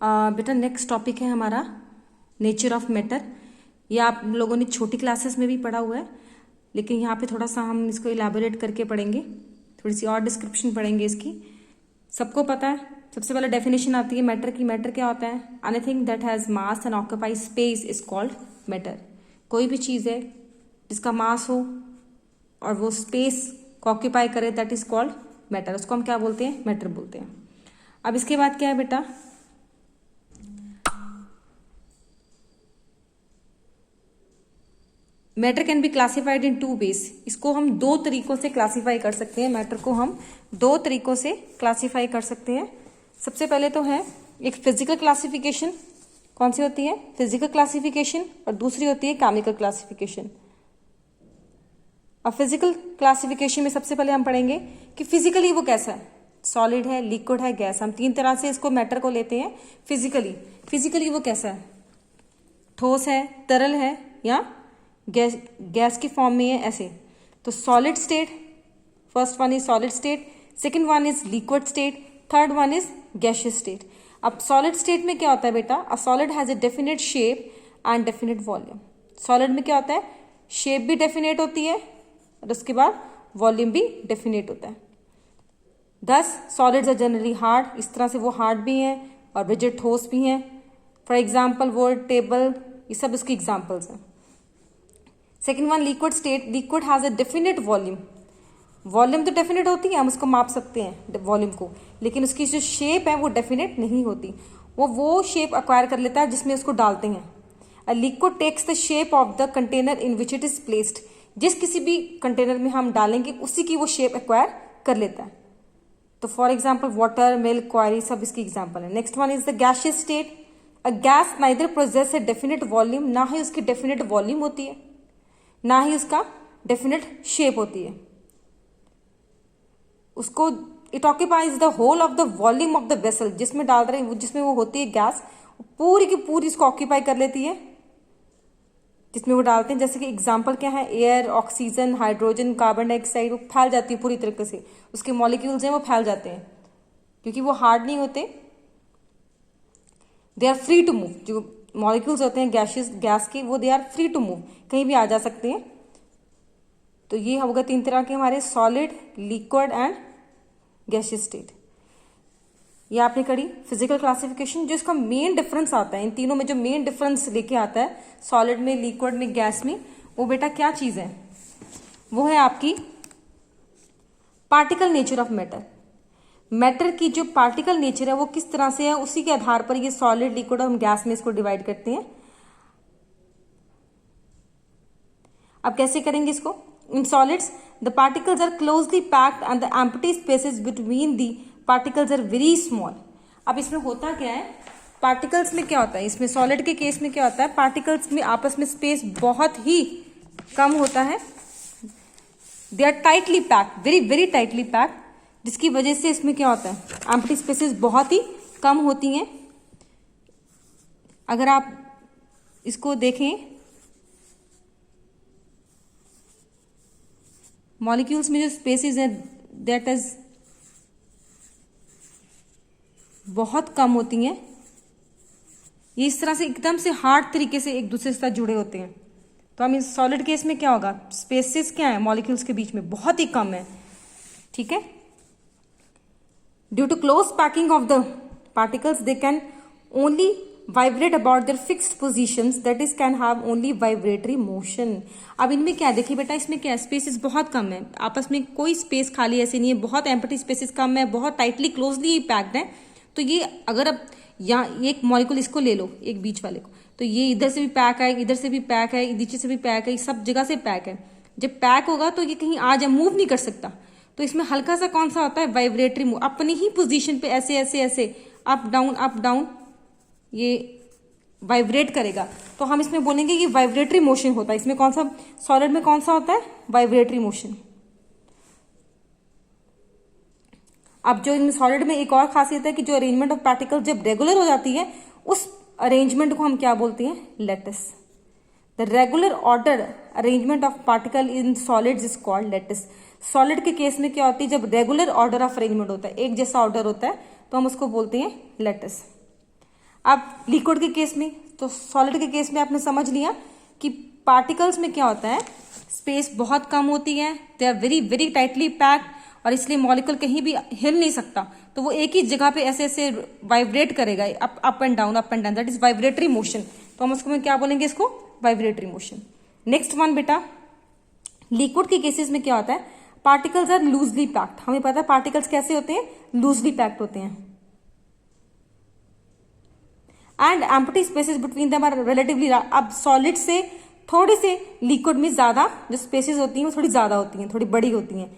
बेटा next topic है हमारा नेचर ऑफ मैटर। ये आप लोगों ने छोटी क्लासेस में भी पढ़ा हुआ है, लेकिन यहाँ पे थोड़ा सा हम इसको इलाबोरेट करके पढ़ेंगे, थोड़ी सी और डिस्क्रिप्शन पढ़ेंगे इसकी। सबको पता है, सबसे पहले डेफिनेशन आती है मैटर की। मैटर क्या होता है? Anything that has mass and occupy space is called matter. कोई भी चीज़ है जिसका मास हो और वो स्पेस को ऑक्यूपाई करे, दैट इज कॉल्ड मैटर। उसको हम क्या बोलते हैं? मैटर बोलते हैं। अब इसके बाद क्या है बेटा? Matter can be classified in 2 ways. इसको हम 2 तरीकों से क्लासीफाई कर सकते हैं। मैटर को हम 2 तरीकों से क्लासीफाई कर सकते हैं। सबसे पहले तो है एक फिजिकल क्लासिफिकेशन। कौन सी होती है? Physical classification. और दूसरी होती है केमिकल क्लासिफिकेशन। अब फिजिकल क्लासिफिकेशन में सबसे पहले हम पढ़ेंगे कि फिजिकली वो कैसा है, सॉलिड है, लिक्विड है, गैस। हम 3 तरह से इसको मैटर को लेते हैं फिजिकली। फिजिकली वो कैसा है? ठोस है, तरल है, या गैस की फॉर्म में है, ऐसे। तो solid state, first one is solid state, second one is liquid state, third one is gaseous state. अब सॉलिड स्टेट में क्या होता है बेटा? A solid has a definite shape and definite volume. Solid में क्या होता है? शेप भी डेफिनेट होती है और उसके बाद वॉल्यूम भी डेफिनेट होता है। दस सॉलिड्स आर जनरली हार्ड। इस तरह से वो हार्ड भी हैं और रिजिड, ठोस भी हैं। फॉर एग्जाम्पल वुड, टेबल, ये सब इसकी एग्जाम्पल्स हैं। Second one liquid state. Liquid has a definite volume. Volume तो डेफिनेट होती है, हम उसको माप सकते हैं वॉल्यूम को, लेकिन उसकी जो शेप है वो डेफिनेट नहीं होती। वो शेप अक्वायर कर लेता है जिसमें उसको डालते हैं। A liquid takes the shape of the container in which it is placed. जिस किसी भी कंटेनर में हम डालेंगे उसी की वो शेप एक्वायर कर लेता है। तो फॉर एग्जाम्पल वाटर, मिल्क, क्वारी, सब इसकी एग्जाम्पल है। Next one is the gaseous state. A gas neither possesses a definite volume, ना ही उसकी डेफिनेट वॉल्यूम होती है, ना ही उसका डेफिनेट शेप होती है। उसको it occupies the whole of the volume of the vessel. जिसमें डाल रहे हैं, जिसमें वो होती है गैस, पूरी की पूरी इसको ऑक्यूपाई कर लेती है जिसमें वो डालते हैं। जैसे कि एग्जाम्पल क्या है? Air, oxygen, hydrogen, carbon dioxide, वो फैल जाती है पूरी तरीके से। उसके मॉलिक्यूल्स हैं वो फैल जाते हैं क्योंकि वो हार्ड नहीं होते, they are free to move. जो मॉलिक्यूल्स होते हैं गैस के, वो they are free to move, कहीं भी आ जा सकते हैं। तो ये होगा 3 तरह के हमारे solid, liquid and gaseous state. ये आपने करी फिजिकल क्लासिफिकेशन। जो इसका मेन डिफरेंस आता है, इन तीनों में जो मेन डिफरेंस लेके आता है, सॉलिड में, लिक्विड में, गैस में, वो बेटा क्या चीज है? वो है आपकी particle nature of matter. Matter की जो पार्टिकल नेचर है वो किस तरह से है, उसी के आधार पर ये सॉलिड, लिक्विड और हम गैस में इसको डिवाइड करते हैं। अब कैसे करेंगे इसको? In solids the particles are closely packed and the empty spaces between the particles are very small. अब इसमें होता क्या है? पार्टिकल्स में क्या होता है? इसमें सॉलिड के केस में क्या होता है? पार्टिकल्स में आपस में स्पेस बहुत ही कम होता है। They are tightly packed, very very tightly packed, जिसकी वजह से इसमें क्या होता है? एम्प्टी स्पेसेस बहुत ही कम होती हैं। अगर आप इसको देखें, मॉलिक्यूल्स में जो स्पेसेस है दैट इज बहुत कम होती हैं। ये इस तरह से एकदम से हार्ड तरीके से एक दूसरे के साथ जुड़े होते हैं। तो हम इस सॉलिड केस में क्या होगा? स्पेसेस क्या है मॉलिक्यूल्स के बीच में? बहुत ही कम है। ठीक है। Due to close packing of the particles they can only vibrate about their fixed positions, that is can have only vibratory motion. अब इनमें क्या है? देखिए बेटा, इसमें क्या है? स्पेसेस बहुत कम है, आपस में कोई स्पेस खाली ऐसे नहीं है, बहुत एम्प्टी स्पेसेस कम है, बहुत टाइटली क्लोजली पैक्ड है। तो ये अगर अब यहाँ एक मॉलिक्यूल इसको ले लो, एक बीच वाले को, तो ये इधर से भी पैक है, इधर से भी पैक है, नीचे से भी पैक है, सब जगह से पैक है। जब पैक होगा तो ये कहीं आ जाए, मूव नहीं कर सकता। तो इसमें हल्का सा कौन सा होता है? Vibratory move. अपनी ही पोजीशन पे ऐसे ऐसे ऐसे अप डाउन ये वाइब्रेट करेगा। तो हम इसमें बोलेंगे ये वाइब्रेटरी मोशन होता है। इसमें कौन सा? सॉलिड में कौन सा होता है? Vibratory motion. अब जो इन सॉलिड में एक और खासियत है कि जो अरेंजमेंट ऑफ पार्टिकल जब रेगुलर हो जाती है, उस अरेंजमेंट को हम क्या बोलते हैं? Lattice. The regular order arrangement of particle in solids is called lattice. Solid के केस में क्या होती है? जब रेगुलर ऑर्डर ऑफ अरेंजमेंट होता है, एक जैसा ऑर्डर होता है, तो हम उसको बोलते हैं लैटिस। अब लिक्विड के केस में, तो सॉलिड के केस में आपने समझ लिया कि पार्टिकल्स में क्या होता है, स्पेस बहुत कम होती है, they are very very tightly packed, और इसलिए मॉलिक्यूल कहीं भी हिल नहीं सकता, तो वो एक ही जगह पे ऐसे ऐसे वाइब्रेट करेगा, up and down, that is vibratory motion. तो हम उसको में क्या बोलेंगे, इसको वाइब्रेटरी मोशन। नेक्स्ट वन बेटा, लिक्विड के केसेस में क्या होता है, पार्टिकल्स आर लूजली पैक्ड। हमें पता है पार्टिकल्स कैसे होते हैं, लूजली पैक्ड होते हैं, and empty spaces between them are relatively. अब सॉलिड से थोड़े से लिक्विड में ज्यादा जो स्पेसेस होती हैं वो थोड़ी ज्यादा होती हैं, थोड़ी बड़ी होती हैं,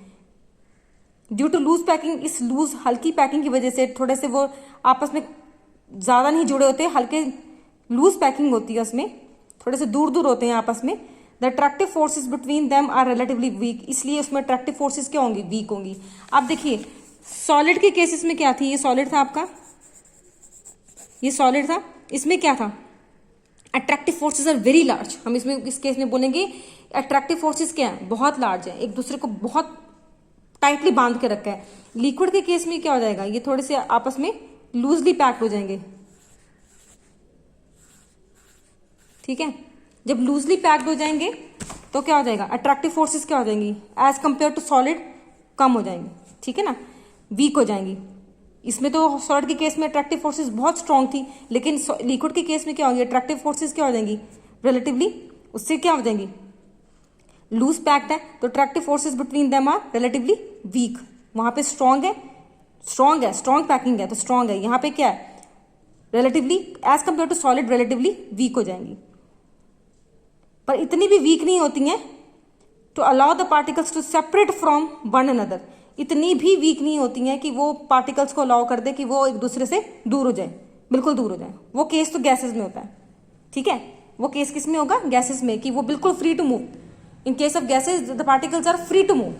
ड्यू टू लूज पैकिंग। इस लूज हल्की पैकिंग की वजह से थोड़े से वो आपस में ज्यादा नहीं जुड़े होते, हल्के लूज पैकिंग होती है, उसमें थोड़े से दूर दूर होते हैं आपस में। The attractive forces between them are relatively weak, इसलिए उसमें अट्रैक्टिव फोर्सेस क्या होंगी, वीक होंगी। अब देखिए सॉलिड के केसेस में क्या थी, ये सॉलिड था आपका, ये सॉलिड था, इसमें क्या था, attractive forces are very large. हम इसमें इस केस में बोलेंगे अट्रैक्टिव फोर्सेस क्या है, बहुत लार्ज है, एक दूसरे को बहुत टाइटली बांध के रखा है। लिक्विड के केस में क्या हो जाएगा, ये थोड़े से आपस में लूजली पैक्ड हो जाएंगे, ठीक है। जब लूजली पैक्ड हो जाएंगे तो क्या हो जाएगा, अट्रैक्टिव फोर्सेस क्या हो जाएंगी, एज कंपेयर टू सॉलिड कम हो जाएंगी, ठीक है ना, वीक हो जाएंगी। इसमें तो सॉलिड के केस में अट्रैक्टिव फोर्सेस बहुत स्ट्रांग थी, लेकिन लिक्विड के केस में क्या होंगी, अट्रैक्टिव फोर्सेस क्या हो जाएंगी, रिलेटिवली उससे क्या हो जाएंगी, लूज पैक्ड है, तो attractive forces between them are relatively weak. वहां पे स्ट्रांग है, स्ट्रांग पैकिंग है तो स्ट्रांग है, यहां पे क्या है, relatively as compare to solid relatively weak हो जाएंगी, पर इतनी भी वीक नहीं होती हैं to allow the particles to separate from one another. इतनी भी वीक नहीं होती हैं कि वो पार्टिकल्स को अलाउ कर दे कि वो एक दूसरे से दूर हो जाए, बिल्कुल दूर हो जाए। वो केस तो गैसेस में होता है, ठीक है, वो केस किस में होगा, गैसेस में, कि वो बिल्कुल free to move. In case of gases the particles are free to move,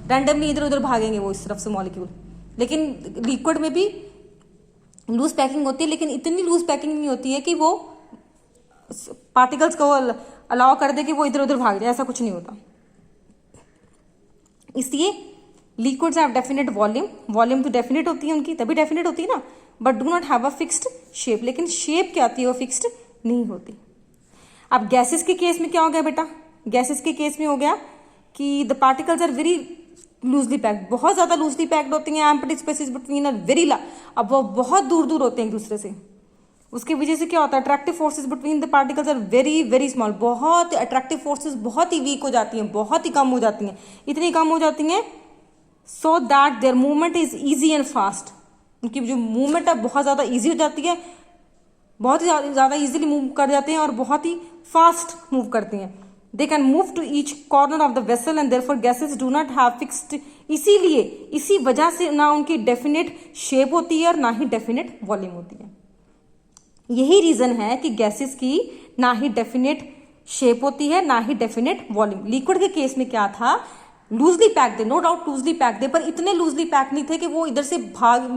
randomly इधर उधर भागेंगे वो इस तरफ से मॉलिक्यूल। लेकिन लिक्विड में भी लूज पैकिंग होती है, लेकिन इतनी लूज पैकिंग नहीं होती है कि वो पार्टिकल्स को अलाउ कर दे कि वो इधर उधर भाग जाए, ऐसा कुछ नहीं होता। इसलिए liquids have definite volume, volume तो डेफिनेट होती है उनकी, तभी डेफिनेट होती है ना, but do not have a fixed shape. लेकिन शेप क्या आती है, वो फिक्स्ड नहीं होती। अब गैसेस के केस में क्या हो गया बेटा, गैसेस के केस में हो गया कि the particles are very loosely packed, बहुत ज्यादा लूजली पैक्ड होती हैं, empty spaces between are very large, अब वो बहुत दूर दूर होते हैं एक दूसरे से। उसकी वजह से क्या होता है, attractive forces between the particles are very very small, बहुत अट्रैक्टिव फोर्सेस बहुत ही वीक हो जाती हैं, बहुत ही कम हो जाती हैं, इतनी कम हो जाती हैं so that there movement is easy and fast. उनकी जो मूवमेंट है बहुत ज्यादा ईजी हो जाती है, बहुत ही ज्यादा इजीली मूव कर जाते हैं और बहुत ही फास्ट मूव करते हैं। They can move to each corner of the vessel and therefore gases do not have fixed, इसीलिए इसी वजह से ना उनकी डेफिनेट शेप होती है और ना ही डेफिनेट वॉल्यूम होती है। यही रीजन है कि गैसेस की ना ही डेफिनेट शेप होती है ना ही डेफिनेट वॉल्यूम। लिक्विड के केस में क्या था, लूजली पैक्ड थे, नो डाउट लूजली पैक्ड थे, पर इतने लूजली पैक नहीं थे कि वो इधर से भाग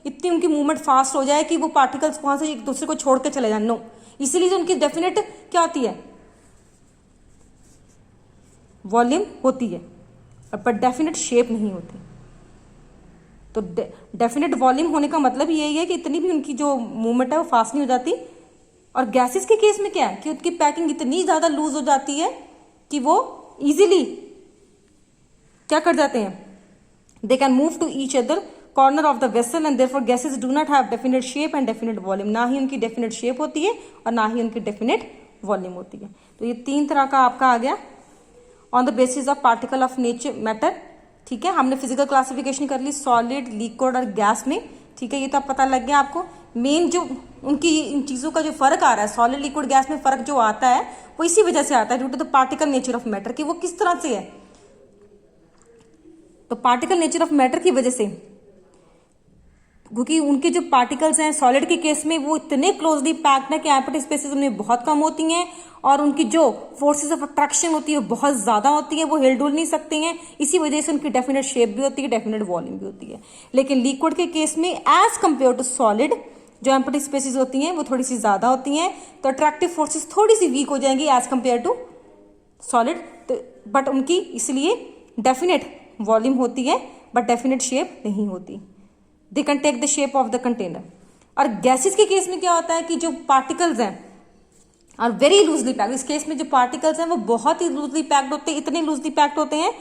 इतनी उनकी मूवमेंट फास्ट हो जाए कि वो पार्टिकल्स वहां से एक दूसरे को छोड़ के चले जाए, नो। इसीलिए उनकी डेफिनेट क्या होती है, वॉल्यूम होती है, पर डेफिनेट शेप नहीं होती। तो डेफिनेट वॉल्यूम होने का मतलब यही है कि इतनी भी उनकी जो मूवमेंट है वो फास्ट नहीं हो जाती। और गैसेस के केस में क्या है कि उनकी पैकिंग इतनी ज्यादा लूज हो जाती है कि वो इजीली क्या कर जाते हैं, they can move to each other corner of the vessel and therefore gases do not have definite shape and definite volume. ना ही उनकी डेफिनेट शेप होती है और ना ही उनकी डेफिनेट वॉल्यूम होती है। तो ये तीन तरह का आपका आ गया on the basis of particle of nature matter, ठीक है। हमने फिजिकल क्लासिफिकेशन कर ली सॉलिड, लिक्विड और गैस में, ठीक है। ये तो अब पता लग गया आपको। मेन जो उनकी इन चीजों का जो फर्क आ रहा है, सॉलिड लिक्विड गैस में फर्क जो आता है वो इसी वजह से आता है, due to the particle nature of matter, कि वो किस तरह से है। तो पार्टिकल नेचर ऑफ मैटर की वजह से, क्योंकि उनके जो पार्टिकल्स हैं सॉलिड के केस में वो इतने क्लोजली पैक्ड है कि एम्प्टी स्पेसेस उनमें बहुत कम होती हैं और उनकी जो फोर्सेस ऑफ अट्रैक्शन होती है बहुत ज्यादा होती है, वो हिल डुल नहीं सकते हैं। इसी वजह से उनकी डेफिनेट शेप भी होती है, डेफिनेट वॉल्यूम भी होती है। लेकिन लिक्विड के केस में एज कंपेयर टू सॉलिड जो एम्प्टी स्पेसेस होती हैं वो थोड़ी सी ज्यादा होती हैं, तो अट्रैक्टिव फोर्सेस थोड़ी सी वीक हो जाएंगी as compare to solid, but उनकी इसलिए डेफिनेट वॉल्यूम होती है बट डेफिनेट शेप नहीं होती। They can take the shape of the container. और गैसेस के केस में क्या होता है कि जो पार्टिकल्स हैं और वेरी लूजली पैक्ड, इस केस में जो पार्टिकल्स हैं वो बहुत ही लूजली पैक्ड होते हैं, इतने लूजली पैक्ड होते हैं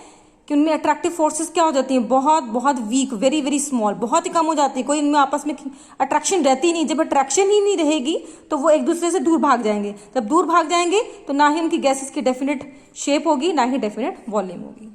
कि उनमें अट्रैक्टिव फोर्सेस क्या हो जाती हैं, बहुत बहुत वीक, वेरी वेरी स्मॉल, बहुत ही कम हो जाती है, कोई इनमें आपस में अट्रैक्शन रहती नहीं। जब अट्रैक्शन ही नहीं रहेगी तो वो एक दूसरे से दूर भाग जाएंगे, जब दूर भाग जाएंगे तो ना ही उनकी गैसेस की डेफिनेट शेप होगी, ना ही डेफिनेट वॉल्यूम होगी।